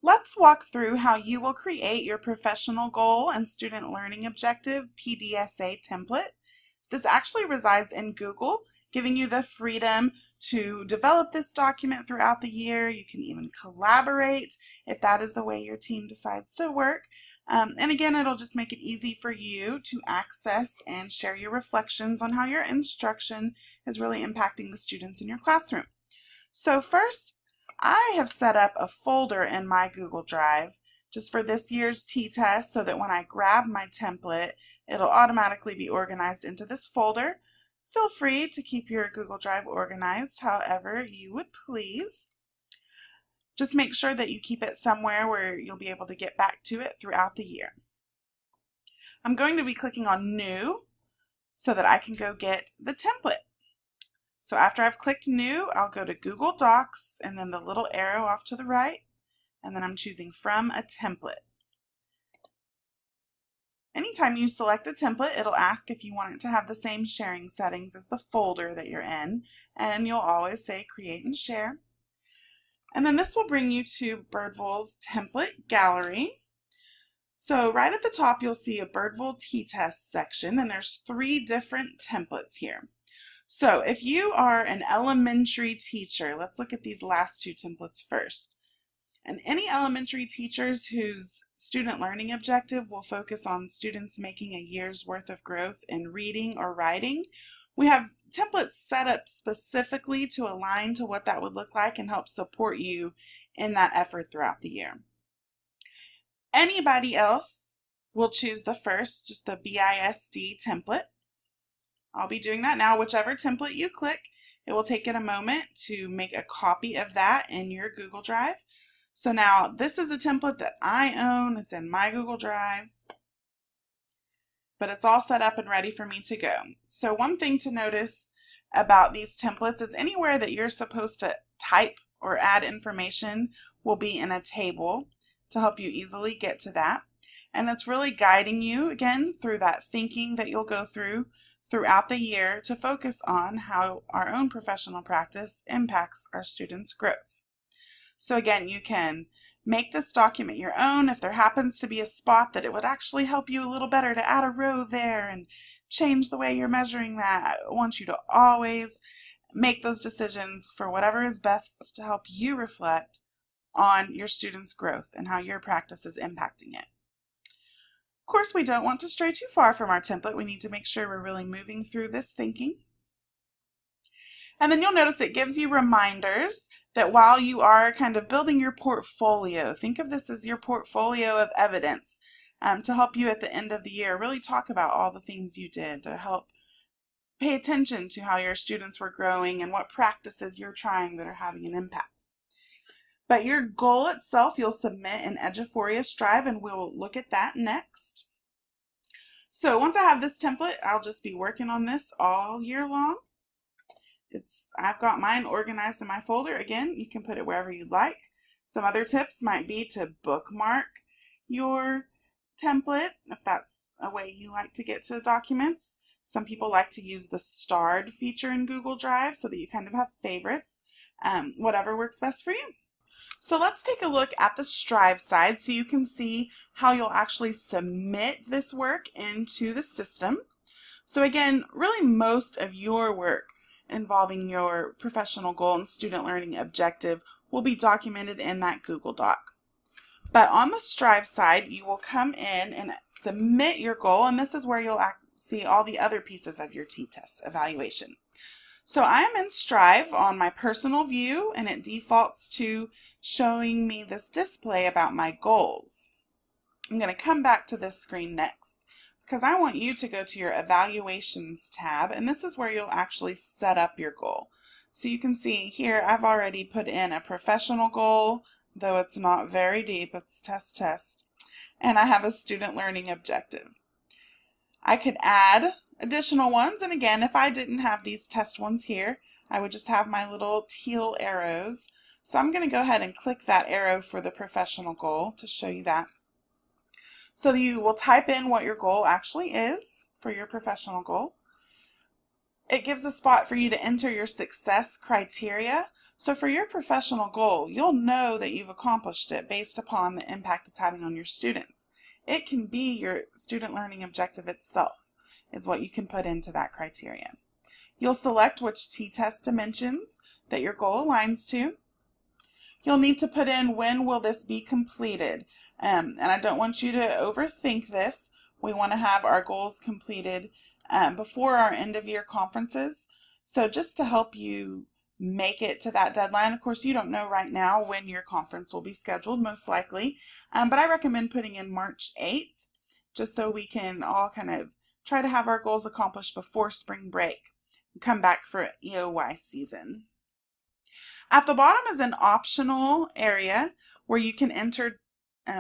Let's walk through how you will create your professional goal and student learning objective PDSA template. This actually resides in Google, giving you the freedom to develop this document throughout the year. You can even collaborate if that is the way your team decides to work. And again, it'll just make it easy for you to access and share your reflections on how your instruction is really impacting the students in your classroom. So first, I have set up a folder in my Google Drive just for this year's T-test so that when I grab my template, it'll automatically be organized into this folder. Feel free to keep your Google Drive organized however you would please. Just make sure that you keep it somewhere where you'll be able to get back to it throughout the year. I'm going to be clicking on New so that I can go get the template. So after I've clicked New, I'll go to Google Docs and then the little arrow off to the right, and then I'm choosing From a Template. Anytime you select a template, it'll ask if you want it to have the same sharing settings as the folder that you're in, and you'll always say Create and Share. And then this will bring you to Birdville's template gallery. So right at the top, you'll see a Birdville T-test section, and there's 3 different templates here. So if you are an elementary teacher, let's look at these last 2 templates first. And any elementary teachers whose student learning objective will focus on students making a year's worth of growth in reading or writing, we have templates set up specifically to align to what that would look like and help support you in that effort throughout the year. Anybody else will choose the first, just the BISD template. I'll be doing that now. Whichever template you click, it will take it a moment to make a copy of that in your Google Drive. So now this is a template that I own. It's in my Google Drive, but it's all set up and ready for me to go. So one thing to notice about these templates is anywhere that you're supposed to type or add information will be in a table to help you easily get to that. And it's really guiding you again through that thinking that you'll go through throughout the year to focus on how our own professional practice impacts our students' growth. So again, you can make this document your own. If there happens to be a spot that it would actually help you a little better to add a row there and change the way you're measuring that, I want you to always make those decisions for whatever is best to help you reflect on your students' growth and how your practice is impacting it. Of course, we don't want to stray too far from our template. We need to make sure we're really moving through this thinking. And then you'll notice it gives you reminders that while you are kind of building your portfolio, think of this as your portfolio of evidence to help you at the end of the year really talk about all the things you did to help pay attention to how your students were growing and what practices you're trying that are having an impact. But your goal itself, you'll submit in Eduphoria Drive, and we'll look at that next. So once I have this template, I'll just be working on this all year long. I've got mine organized in my folder. Again, you can put it wherever you'd like. Some other tips might be to bookmark your template, if that's a way you like to get to documents. Some people like to use the starred feature in Google Drive so that you kind of have favorites, whatever works best for you. So let's take a look at the Strive side so you can see how you'll actually submit this work into the system. So again, really most of your work involving your professional goal and student learning objective will be documented in that Google Doc. But on the Strive side, you will come in and submit your goal, and this is where you'll see all the other pieces of your T-test evaluation. So I am in Strive on my personal view, and it defaults to showing me this display about my goals. I'm going to come back to this screen next because I want you to go to your Evaluations tab, and this is where you'll actually set up your goal. So you can see here I've already put in a professional goal, though it's not very deep, it's test, and I have a student learning objective. I could add additional ones, and again, if I didn't have these test ones here, I would just have my little teal arrows. So I'm going to go ahead and click that arrow for the professional goal to show you that. So you will type in what your goal actually is for your professional goal. It gives a spot for you to enter your success criteria. So for your professional goal, you'll know that you've accomplished it based upon the impact it's having on your students. It can be your student learning objective itself, is what you can put into that criteria. You'll select which t-test dimensions that your goal aligns to. You'll need to put in when will this be completed. And I don't want you to overthink this. We want to have our goals completed before our end of year conferences. So just to help you make it to that deadline, of course you don't know right now when your conference will be scheduled, most likely, but I recommend putting in March 8th, just so we can all kind of try to have our goals accomplished before spring break and come back for EOY season. At the bottom is an optional area where you can enter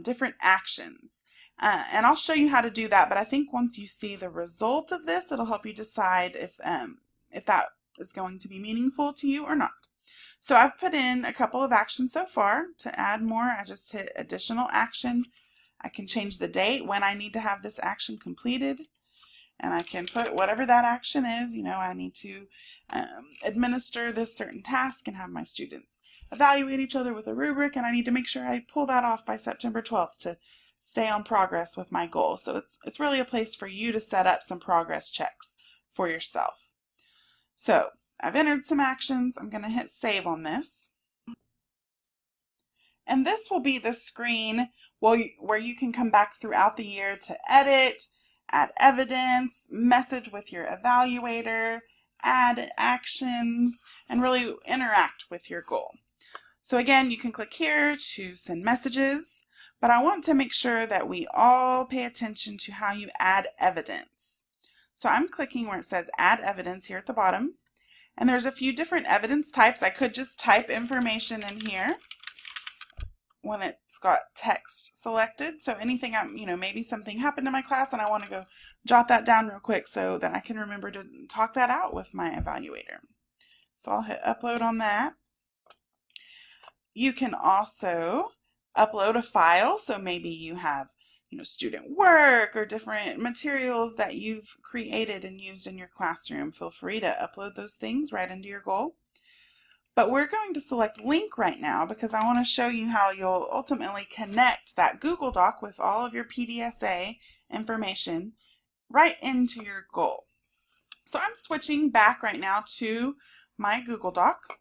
different actions. And I'll show you how to do that, but I think once you see the result of this, it'll help you decide if that is going to be meaningful to you or not. So I've put in a couple of actions so far. To add more, I just hit additional action. I can change the date when I need to have this action completed. And I can put whatever that action is. You know, I need to administer this certain task and have my students evaluate each other with a rubric, and I need to make sure I pull that off by September 12th to stay on progress with my goal. So it's really a place for you to set up some progress checks for yourself. So I've entered some actions. I'm going to hit save on this. And this will be the screen where you can come back throughout the year to edit, add evidence, message with your evaluator, add actions, and really interact with your goal. So again, you can click here to send messages, but I want to make sure that we all pay attention to how you add evidence. So I'm clicking where it says add evidence here at the bottom, and there's a few different evidence types. I could just type information in here when it's got text selected. So anything, maybe something happened in my class and I want to go jot that down real quick so that I can remember to talk that out with my evaluator. So I'll hit upload on that. You can also upload a file. So maybe you have, student work or different materials that you've created and used in your classroom. Feel free to upload those things right into your goal. But we're going to select link right now because I want to show you how you'll ultimately connect that Google Doc with all of your PDSA information right into your goal. So I'm switching back right now to my Google Doc,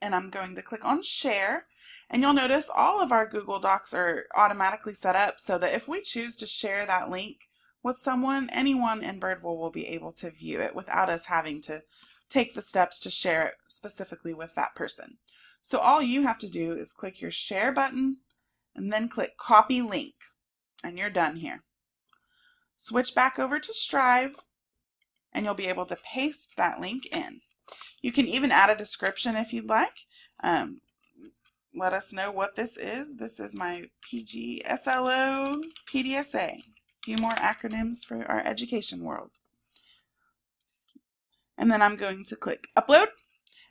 and I'm going to click on share, and you'll notice all of our Google Docs are automatically set up so that if we choose to share that link with someone, anyone in Birdville will be able to view it without us having to take the steps to share it specifically with that person. So all you have to do is click your share button and then click copy link, and you're done here. Switch back over to Strive and you'll be able to paste that link in. You can even add a description if you'd like. Let us know what this is. This is my PGSLO PDSA. A few more acronyms for our education world. And then I'm going to click upload.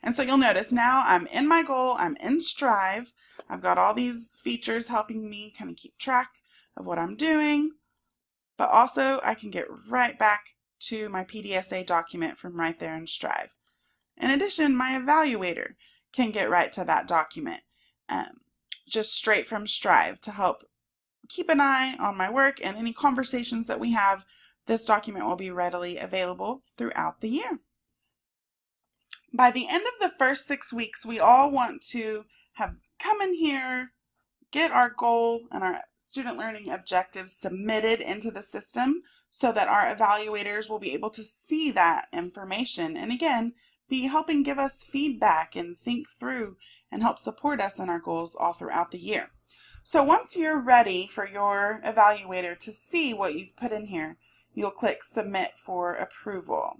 And so you'll notice now I'm in my goal, I'm in Strive. I've got all these features helping me kind of keep track of what I'm doing, but also I can get right back to my PDSA document from right there in Strive. In addition, my evaluator can get right to that document just straight from Strive to help keep an eye on my work and any conversations that we have. This document will be readily available throughout the year. By the end of the first 6 weeks, we all want to have come in here, get our goal and our student learning objectives submitted into the system so that our evaluators will be able to see that information and again, be helping give us feedback and think through and help support us in our goals all throughout the year. So once you're ready for your evaluator to see what you've put in here, you'll click Submit for approval.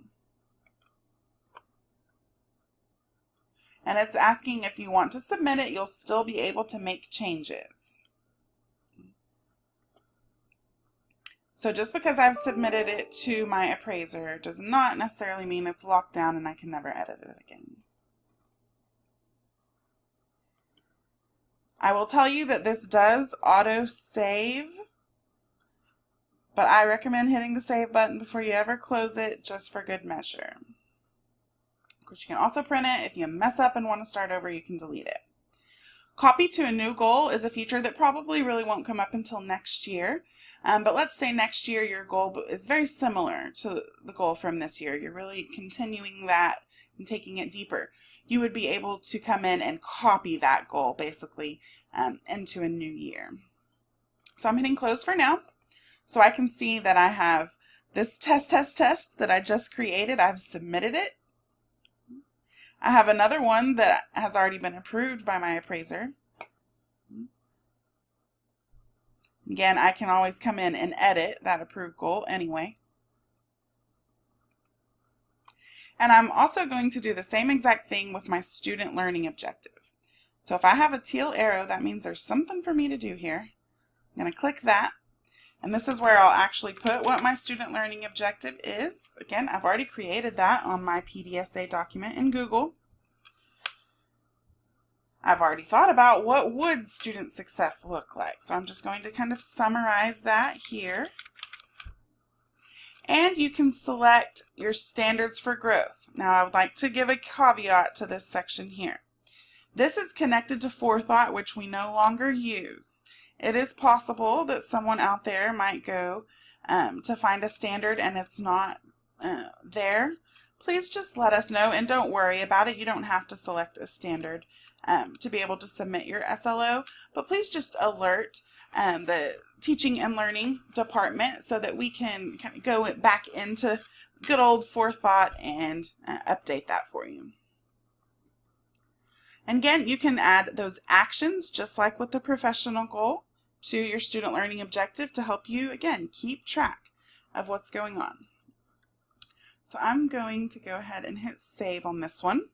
And it's asking if you want to submit it, you'll still be able to make changes. So just because I've submitted it to my appraiser does not necessarily mean it's locked down and I can never edit it again. I will tell you that this does auto-save, but I recommend hitting the save button before you ever close it just for good measure. Of course, you can also print it. If you mess up and want to start over, you can delete it. Copy to a new goal is a feature that probably really won't come up until next year. But let's say next year your goal is very similar to the goal from this year. You're really continuing that and taking it deeper. You would be able to come in and copy that goal basically into a new year. So I'm hitting close for now. So I can see that I have this test that I just created. I've submitted it. I have another one that has already been approved by my appraiser. Again, I can always come in and edit that approved goal anyway. And I'm also going to do the same exact thing with my student learning objective. So if I have a teal arrow, that means there's something for me to do here. I'm going to click that. And this is where I'll actually put what my student learning objective is. Again, I've already created that on my PDSA document in Google. I've already thought about what would student success look like. So I'm just going to kind of summarize that here. And you can select your standards for growth. Now I would like to give a caveat to this section here. This is connected to forethought, which we no longer use. It is possible that someone out there might go to find a standard and it's not there. Please just let us know and don't worry about it. You don't have to select a standard to be able to submit your SLO, but please just alert the teaching and learning department so that we can kind of go back into good old forethought and update that for you. And again, you can add those actions just like with the professional goal to your student learning objective to help you, again, keep track of what's going on. So I'm going to go ahead and hit save on this one.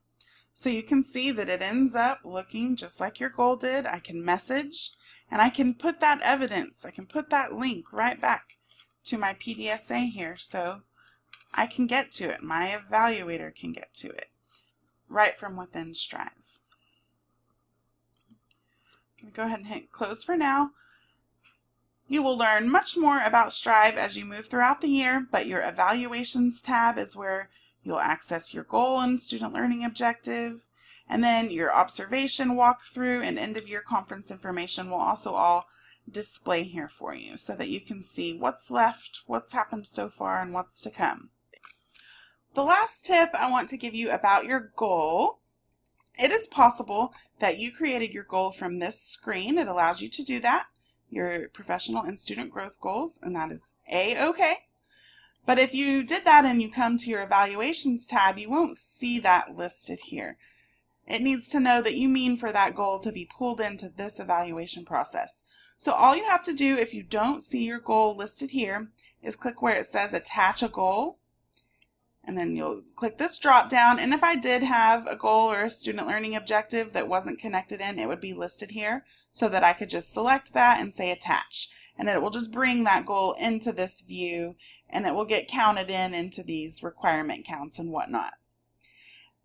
So you can see that it ends up looking just like your goal did. I can message and I can put that evidence, I can put that link right back to my PDSA here so I can get to it. My evaluator can get to it right from within Strive. I'm going to go ahead and hit close for now. You will learn much more about Strive as you move throughout the year, but your evaluations tab is where you'll access your goal and student learning objective, and then your observation walkthrough and end of year conference information will also all display here for you so that you can see what's left, what's happened so far, and what's to come. The last tip I want to give you about your goal, it is possible that you created your goal from this screen. It allows you to do that, your professional and student growth goals, and that is A-okay. But if you did that and you come to your evaluations tab, you won't see that listed here. It needs to know that you mean for that goal to be pulled into this evaluation process. So all you have to do if you don't see your goal listed here is click where it says attach a goal, and then you'll click this drop down, and if I did have a goal or a student learning objective that wasn't connected in, it would be listed here so that I could just select that and say attach, and it will just bring that goal into this view and it will get counted into these requirement counts and whatnot.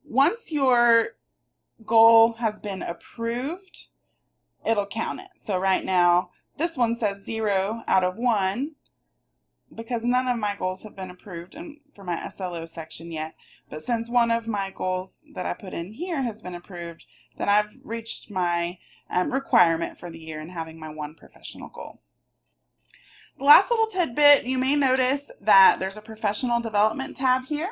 Once your goal has been approved, it'll count it. So right now this one says 0 out of 1 because none of my goals have been approved for my SLO section yet. But since one of my goals that I put in here has been approved, then I've reached my requirement for the year in having my one professional goal. The last little tidbit, you may notice that there's a professional development tab here.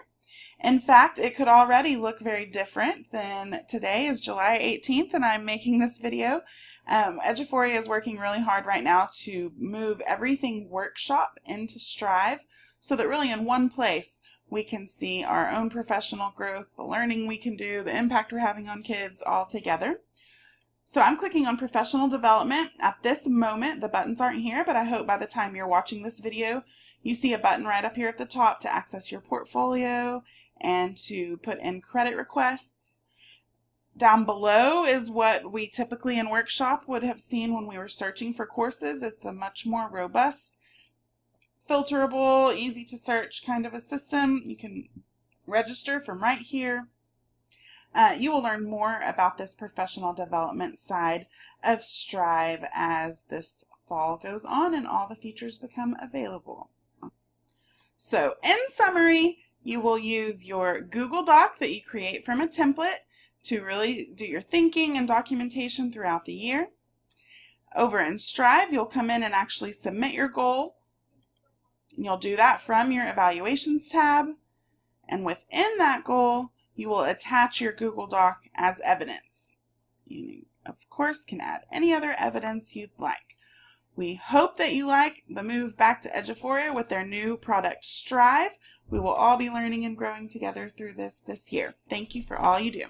In fact, it could already look very different than today is July 18th and I'm making this video. Eduphoria is working really hard right now to move everything workshop into Strive so that really in one place we can see our own professional growth, the learning we can do, the impact we're having on kids all together. So I'm clicking on professional development. At this moment, the buttons aren't here, but I hope by the time you're watching this video, you see a button right up here at the top to access your portfolio and to put in credit requests. Down below is what we typically in workshop would have seen when we were searching for courses. It's a much more robust, filterable, easy to search kind of a system. You can register from right here. You will learn more about this professional development side of Strive as this fall goes on and all the features become available. So in summary, you will use your Google Doc that you create from a template to really do your thinking and documentation throughout the year. Over in Strive, you'll come in and actually submit your goal. You'll do that from your Evaluations tab. And within that goal, you will attach your Google Doc as evidence. You, of course, can add any other evidence you'd like. We hope that you like the move back to Eduphoria with their new product, Strive. We will all be learning and growing together through this year. Thank you for all you do.